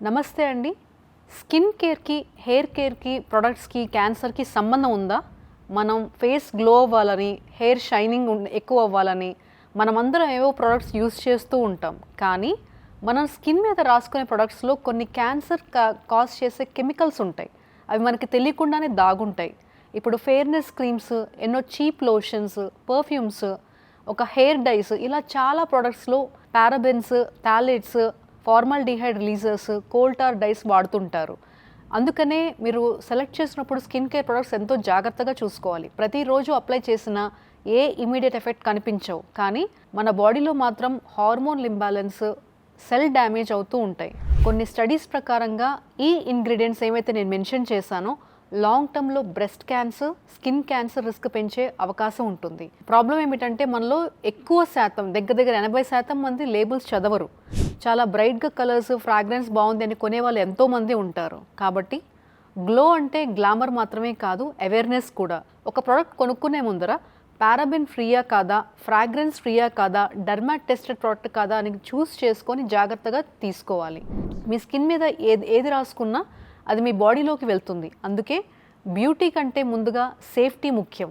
నమస్తే అండి. స్కిన్ కేర్‌కి, హెయిర్ కేర్‌కి, ప్రొడక్ట్స్‌కి, క్యాన్సర్‌కి సంబంధం ఉందా? మనం ఫేస్ గ్లో అవ్వాలని, హెయిర్ షైనింగ్ ఎక్కువ అవ్వాలని మనమందరం ఏవో ప్రొడక్ట్స్ యూజ్ చేస్తూ ఉంటాం. కానీ మనం స్కిన్ మీద రాసుకునే ప్రొడక్ట్స్‌లో కొన్ని క్యాన్సర్ కాజ్ చేసే కెమికల్స్ ఉంటాయి. అవి మనకి తెలియకుండానే దాగుంటాయి. ఇప్పుడు ఫెయిర్‌నెస్ క్రీమ్స్, ఎన్నో చీప్ లోషన్స్, పర్ఫ్యూమ్స్, ఒక హెయిర్ డైస్ ఇలా చాలా ప్రొడక్ట్స్‌లో parabens, phthalates, formaldehyde releasers, coal tar dyes వాడుతుంటారు. అందుకనే మీరు సెలెక్ట్ చేసినప్పుడు స్కిన్ కేర్ ప్రొడక్ట్స్ ఎంతో జాగ్రత్తగా చూసుకోవాలి. ప్రతిరోజు అప్లై చేసినా ఏ ఇమీడియట్ ఎఫెక్ట్ కనిపించవు. కానీ మన బాడీలో మాత్రం హార్మోన్ ఇంబాలెన్స్, సెల్ డ్యామేజ్ అవుతూ ఉంటాయి. కొన్ని స్టడీస్ ప్రకారంగా ఈ ఇంగ్రీడియంట్స్ ఏవైతే నేను మెన్షన్ చేశానో లాంగ్ టర్మ్లో breast cancer, skin cancer risk పెంచే అవకాశం ఉంటుంది. ప్రాబ్లం ఏమిటంటే మనలో ఎక్కువ శాతం దగ్గర 80% మంది లేబుల్స్ చదవరు. చాలా బ్రైట్గా కలర్స్, ఫ్రాగ్రెన్స్ బాగుంది అని కొనేవాళ్ళు ఎంతోమంది ఉంటారు. కాబట్టి గ్లో అంటే గ్లామర్ మాత్రమే కాదు, అవేర్నెస్ కూడా. ఒక ప్రోడక్ట్ కొనుక్కునే ముందర పారాబెన్ ఫ్రీయా కాదా, ఫ్రాగ్రెన్స్ ఫ్రీయా కాదా, డర్మాట్ టెస్టెడ్ ప్రోడక్ట్ కాదా అని చూస్ చేసుకొని జాగ్రత్తగా తీసుకోవాలి. మీ స్కిన్ మీద ఏది రాసుకున్నా అది మీ బాడీలోకి వెళ్తుంది. అందుకే బ్యూటీ కంటే ముందుగా సేఫ్టీ ముఖ్యం.